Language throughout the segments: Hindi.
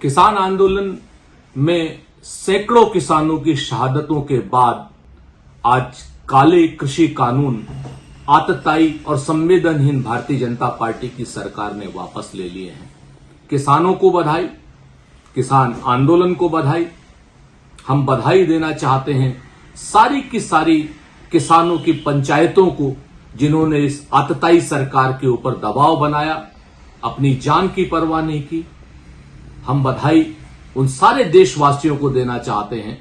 किसान आंदोलन में सैकड़ों किसानों की शहादतों के बाद आज काले कृषि कानून आतताई और संवेदनहीन भारतीय जनता पार्टी की सरकार ने वापस ले लिए हैं। किसानों को बधाई, किसान आंदोलन को बधाई। हम बधाई देना चाहते हैं सारी की सारी किसानों की पंचायतों को जिन्होंने इस आतताई सरकार के ऊपर दबाव बनाया, अपनी जान की परवाह नहीं की। हम बधाई उन सारे देशवासियों को देना चाहते हैं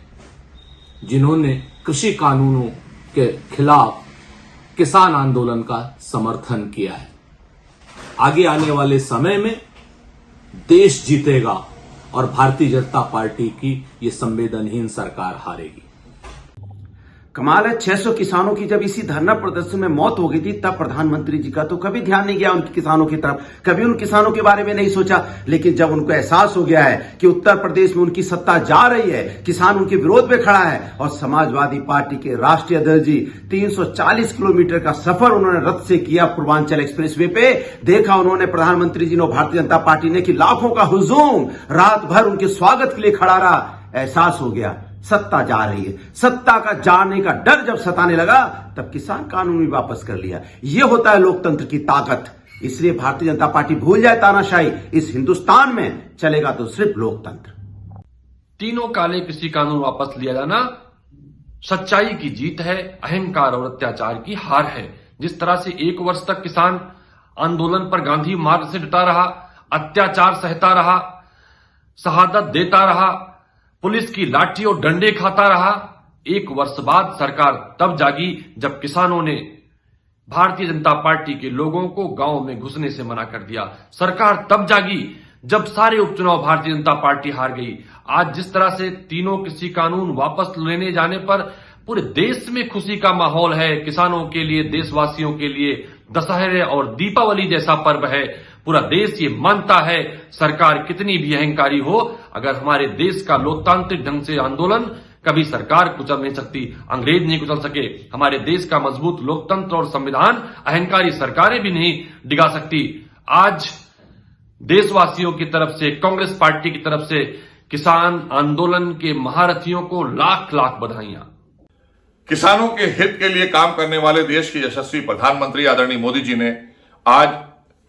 जिन्होंने कृषि कानूनों के खिलाफ किसान आंदोलन का समर्थन किया है। आगे आने वाले समय में देश जीतेगा और भारतीय जनता पार्टी की ये संवेदनहीन सरकार हारेगी। कमाल है, 600 किसानों की जब इसी धरना प्रदर्शन में मौत हो गई थी तब प्रधानमंत्री जी का तो कभी ध्यान नहीं गया उन किसानों की तरफ, कभी उन किसानों के बारे में नहीं सोचा। लेकिन जब उनको एहसास हो गया है कि उत्तर प्रदेश में उनकी सत्ता जा रही है, किसान उनके विरोध में खड़ा है और समाजवादी पार्टी के राष्ट्रीय अध्यक्ष जी 340 किलोमीटर का सफर उन्होंने रथ से किया पूर्वांचल एक्सप्रेसवे पे, देखा उन्होंने प्रधानमंत्री जी ने, भारतीय जनता पार्टी ने कि लाखों का हुजूम रात भर उनके स्वागत के लिए खड़ा रहा। एहसास हो गया सत्ता जा रही है। सत्ता का जाने का डर जब सताने लगा तब किसान कानून भी वापस कर लिया। यह होता है लोकतंत्र की ताकत। इसलिए भारतीय जनता पार्टी भूल जाए तानाशाही, इस हिंदुस्तान में चलेगा तो सिर्फ लोकतंत्र। तीनों काले कृषि कानून वापस लिया जाना सच्चाई की जीत है, अहंकार और अत्याचार की हार है। जिस तरह से 1 वर्ष तक किसान आंदोलन पर गांधी मार्ग से डटा रहा, अत्याचार सहता रहा, शहादत देता रहा, पुलिस की लाठी और डंडे खाता रहा, 1 वर्ष बाद सरकार तब जागी जब किसानों ने भारतीय जनता पार्टी के लोगों को गांव में घुसने से मना कर दिया। सरकार तब जागी जब सारे उपचुनाव भारतीय जनता पार्टी हार गई। आज जिस तरह से तीनों कृषि कानून वापस लेने जाने पर पूरे देश में खुशी का माहौल है, किसानों के लिए, देशवासियों के लिए दशहरे और दीपावली जैसा पर्व है। पूरा देश ये मानता है सरकार कितनी भी अहंकारी हो, अगर हमारे देश का लोकतांत्रिक ढंग से आंदोलन कभी सरकार कुचल नहीं सकती, अंग्रेज नहीं कुचल सके। हमारे देश का मजबूत लोकतंत्र और संविधान अहंकारी सरकारें भी नहीं डिगा सकती। आज देशवासियों की तरफ से, कांग्रेस पार्टी की तरफ से किसान आंदोलन के महारथियों को लाख लाख बधाइयां। किसानों के हित के लिए काम करने वाले देश के यशस्वी प्रधानमंत्री आदरणीय मोदी जी ने आज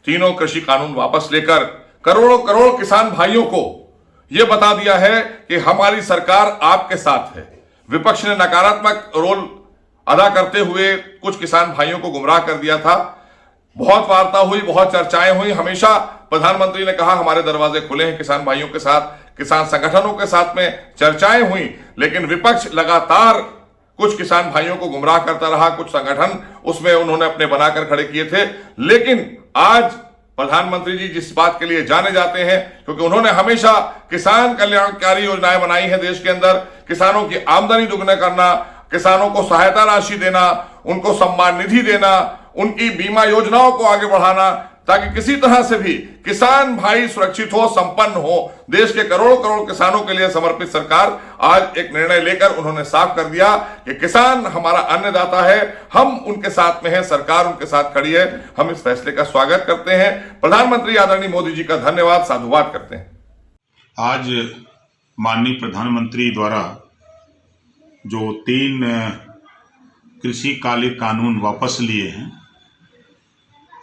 तीनों कृषि कानून वापस लेकर करोड़ों करोड़ किसान भाइयों को यह बता दिया है कि हमारी सरकार आपके साथ है। विपक्ष ने नकारात्मक रोल अदा करते हुए कुछ किसान भाइयों को गुमराह कर दिया था। बहुत वार्ता हुई, बहुत चर्चाएं हुई। हमेशा प्रधानमंत्री ने कहा हमारे दरवाजे खुले हैं किसान भाइयों के साथ, किसान संगठनों के साथ में चर्चाएं हुई। लेकिन विपक्ष लगातार कुछ किसान भाइयों को गुमराह करता रहा, कुछ संगठन उसमें उन्होंने अपने बनाकर खड़े किए थे। लेकिन आज प्रधानमंत्री जी जिस बात के लिए जाने जाते हैं, क्योंकि उन्होंने हमेशा किसान कल्याणकारी योजनाएं बनाई है देश के अंदर, किसानों की आमदनी दुगना करना, किसानों को सहायता राशि देना, उनको सम्मान निधि देना, उनकी बीमा योजनाओं को आगे बढ़ाना, ताकि किसी तरह से भी किसान भाई सुरक्षित हो, संपन्न हो। देश के करोड़ों करोड़ किसानों के लिए समर्पित सरकार आज एक निर्णय लेकर उन्होंने साफ कर दिया कि किसान हमारा अन्नदाता है, हम उनके साथ में हैं, सरकार उनके साथ खड़ी है। हम इस फैसले का स्वागत करते हैं। प्रधानमंत्री आदरणीय मोदी जी का धन्यवाद, साधुवाद करते हैं। आज माननीय प्रधानमंत्री द्वारा जो 3 कृषि काले कानून वापस लिए हैं,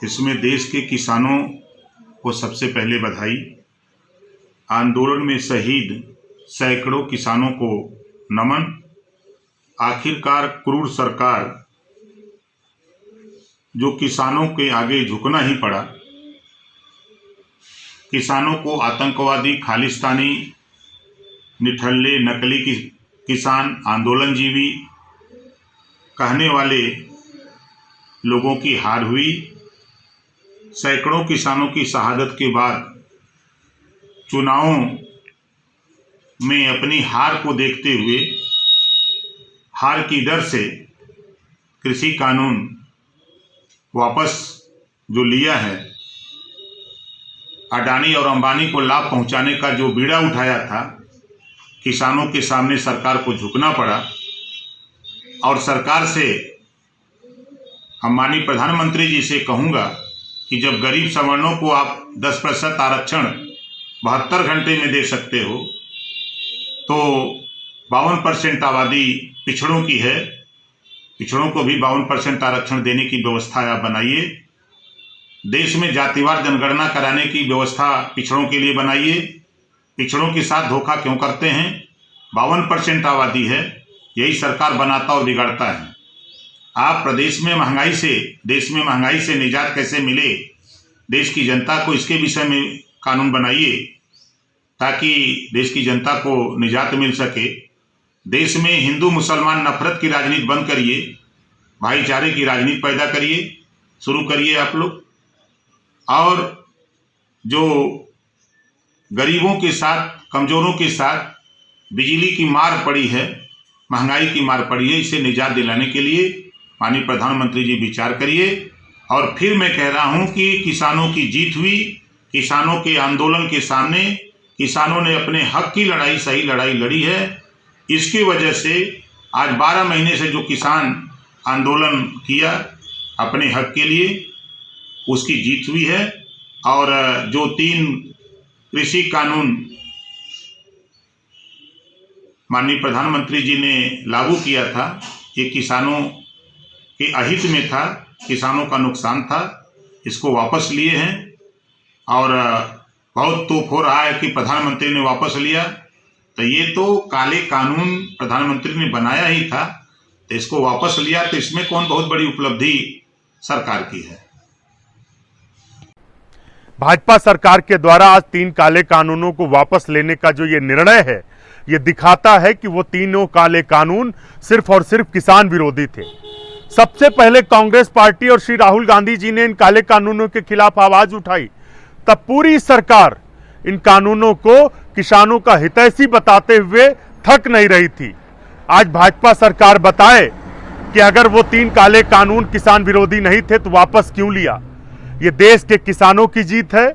इसमें देश के किसानों को सबसे पहले बधाई। आंदोलन में शहीद सैकड़ों किसानों को नमन। आखिरकार क्रूर सरकार जो किसानों के आगे झुकना ही पड़ा, किसानों को आतंकवादी, खालिस्तानी, निठल्ले, नकली किसान, आंदोलनजीवी कहने वाले लोगों की हार हुई। सैकड़ों किसानों की शहादत के बाद चुनावों में अपनी हार को देखते हुए, हार की डर से कृषि कानून वापस जो लिया है, अडानी और अंबानी को लाभ पहुंचाने का जो बीड़ा उठाया था, किसानों के सामने सरकार को झुकना पड़ा। और सरकार से, हम माननीय प्रधानमंत्री जी से कहूँगा कि जब गरीब सवर्णों को आप 10% आरक्षण 72 घंटे में दे सकते हो, तो 52% आबादी पिछड़ों की है, पिछड़ों को भी 52% आरक्षण देने की व्यवस्था आप बनाइए। देश में जातिवार जनगणना कराने की व्यवस्था पिछड़ों के लिए बनाइए। पिछड़ों के साथ धोखा क्यों करते हैं? 52% आबादी है, यही सरकार बनाता और बिगाड़ता है। आप प्रदेश में महंगाई से, देश में महंगाई से निजात कैसे मिले, देश की जनता को इसके विषय में कानून बनाइए ताकि देश की जनता को निजात मिल सके। देश में हिंदू मुसलमान नफरत की राजनीति बंद करिए, भाईचारे की राजनीति पैदा करिए, शुरू करिए आप लोग। और जो गरीबों के साथ, कमजोरों के साथ बिजली की मार पड़ी है, महंगाई की मार पड़ी है, इसे निजात दिलाने के लिए माननीय प्रधानमंत्री जी विचार करिए। और फिर मैं कह रहा हूं कि किसानों की जीत हुई, किसानों के आंदोलन के सामने किसानों ने अपने हक की लड़ाई, सही लड़ाई लड़ी है। इसकी वजह से आज 12 महीने से जो किसान आंदोलन किया अपने हक के लिए, उसकी जीत हुई है। और जो 3 कृषि कानून माननीय प्रधानमंत्री जी ने लागू किया था, ये किसानों के अहित में था, किसानों का नुकसान था, इसको वापस लिए हैं। और बहुत तोप हो रहा है कि प्रधानमंत्री ने वापस लिया, तो ये तो काले कानून प्रधानमंत्री ने बनाया ही था, तो इसको वापस लिया, तो इसमें कौन बहुत बड़ी उपलब्धि सरकार की है। भाजपा सरकार के द्वारा आज 3 काले कानूनों को वापस लेने का जो ये निर्णय है, ये दिखाता है कि वो तीनों काले कानून सिर्फ और सिर्फ किसान विरोधी थे। सबसे पहले कांग्रेस पार्टी और श्री राहुल गांधी जी ने इन काले कानूनों के खिलाफ आवाज उठाई, तब पूरी सरकार इन कानूनों को किसानों का हितैषी बताते हुए थक नहीं रही थी। आज भाजपा सरकार बताए कि अगर वो 3 काले कानून किसान विरोधी नहीं थे तो वापस क्यों लिया। ये देश के किसानों की जीत है,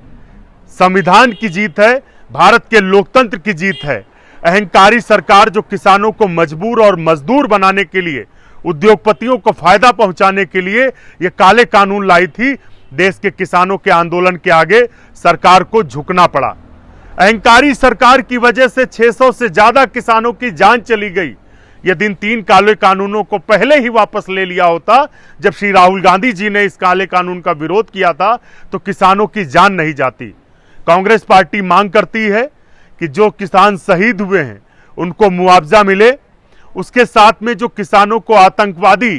संविधान की जीत है, भारत के लोकतंत्र की जीत है। अहंकारी सरकार जो किसानों को मजबूर और मजदूर बनाने के लिए, उद्योगपतियों को फायदा पहुंचाने के लिए ये काले कानून लाई थी, देश के किसानों के आंदोलन के आगे सरकार को झुकना पड़ा। अहंकारी सरकार की वजह से 600 से ज्यादा किसानों की जान चली गई। यदि इन 3 काले कानूनों को पहले ही वापस ले लिया होता, जब श्री राहुल गांधी जी ने इस काले कानून का विरोध किया था, तो किसानों की जान नहीं जाती। कांग्रेस पार्टी मांग करती है कि जो किसान शहीद हुए हैं उनको मुआवजा मिले, उसके साथ में जो किसानों को आतंकवादी,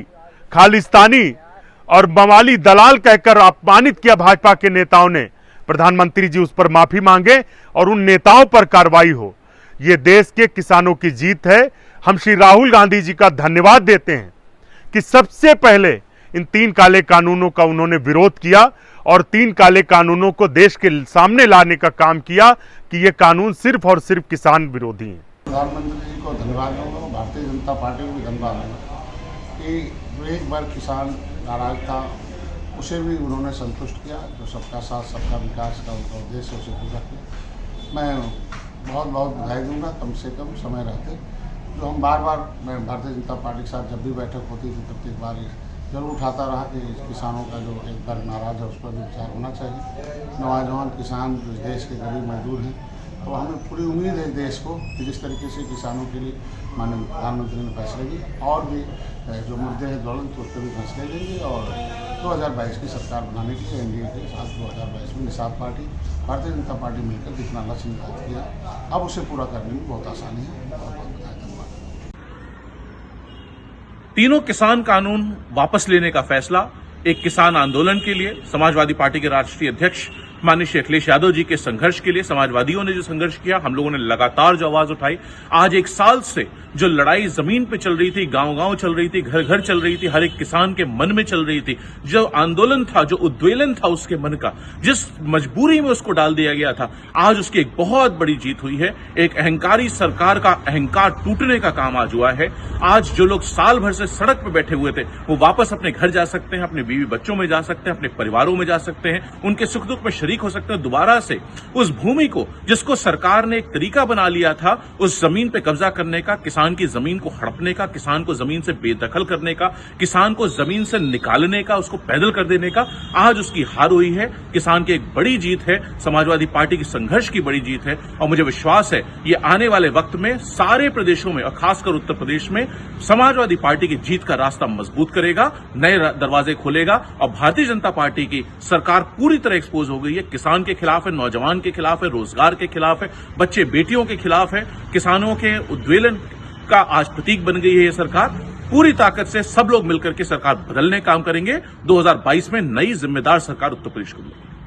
खालिस्तानी और बवाली दलाल कहकर अपमानित किया भाजपा के नेताओं ने, प्रधानमंत्री जी उस पर माफी मांगे और उन नेताओं पर कार्रवाई हो। यह देश के किसानों की जीत है। हम श्री राहुल गांधी जी का धन्यवाद देते हैं कि सबसे पहले इन 3 काले कानूनों का उन्होंने विरोध किया और 3 काले कानूनों को देश के सामने लाने का काम किया कि ये कानून सिर्फ और सिर्फ किसान विरोधी हैं। प्रधानमंत्री जी को धन्यवाद दूंगा, भारतीय जनता पार्टी को भी धन्यवाद दूंगा कि जो एक बार किसान नाराज था उसे भी उन्होंने संतुष्ट किया। जो सबका साथ सबका विकास का उनका उद्देश्य उसे पूरा किया। मैं बहुत बहुत बधाई दूंगा, कम से कम समय रहते। जो हम बार बार, मैं भारतीय जनता पार्टी के साथ जब भी बैठक होती थी तब एक बार जरूर उठाता रहा कि किसानों का जो एक बार नाराज है उस पर भी विचार होना चाहिए। नौजवान किसान जो देश के गरीब मजदूर हैं, तो हमें पूरी उम्मीद है देश को कि जिस तरीके से किसानों के लिए माननीय प्रधानमंत्री ने फैसले लिए और भी जो मुद्दे हैं ज्वलंत उस पर भी फैसले लेंगे। और 2022 की सरकार बनाने के लिए एनडीए के साथ 2022 में निषाद पार्टी, भारतीय जनता पार्टी मिलकर जितना लक्ष्य निर्धारित किया, अब उसे पूरा करने में बहुत आसानी है। बहुत बहुत धन्यवाद। तीनों किसान कानून वापस लेने का फैसला एक किसान आंदोलन के लिए, समाजवादी पार्टी के राष्ट्रीय अध्यक्ष माननीय श्री अखिलेश यादव जी के संघर्ष के लिए, समाजवादियों ने जो संघर्ष किया, हम लोगों ने लगातार जो आवाज उठाई, आज 1 साल से जो लड़ाई जमीन पे चल रही थी, गांव-गांव चल रही थी, घर-घर चल रही थी, हर एक किसान के मन में चल रही थी, जो आंदोलन था, जो उद्वेलन था उसके मन का, जिस मजबूरी में उसको डाल दिया गया था, आज उसकी एक बहुत बड़ी जीत हुई है। एक अहंकारी सरकार का अहंकार टूटने का काम आज हुआ है। आज जो लोग साल भर से सड़क पर बैठे हुए थे, वो वापस अपने घर जा सकते हैं, अपने बीवी बच्चों में जा सकते हैं, अपने परिवारों में जा सकते हैं, उनके सुख दुख में शरीक शरीक हो सकते हैं दोबारा से उस भूमि को, जिसको सरकार ने एक तरीका बना लिया था उस जमीन पे कब्जा करने का, किसान की जमीन को हड़पने का, किसान को जमीन से बेदखल करने का, किसान को जमीन से निकालने का, उसको पैदल कर देने का, आज उसकी हार हुई है। किसान की एक बड़ी जीत है, समाजवादी पार्टी की संघर्ष की बड़ी जीत है और मुझे विश्वास है ये आने वाले वक्त में सारे प्रदेशों में और खासकर उत्तर प्रदेश में समाजवादी पार्टी की जीत का रास्ता मजबूत करेगा, नए दरवाजे खोलेगा और भारतीय जनता पार्टी की सरकार पूरी तरह एक्सपोज हो गई है। किसान के खिलाफ है, नौजवान के खिलाफ है, रोजगार के खिलाफ है, बच्चे बेटियों के खिलाफ है, किसानों के उद्वेलन का आज प्रतीक बन गई है ये सरकार। पूरी ताकत से सब लोग मिलकर के सरकार बदलने काम करेंगे। 2022 में नई जिम्मेदार सरकार उत्तर प्रदेश को मिलेगी।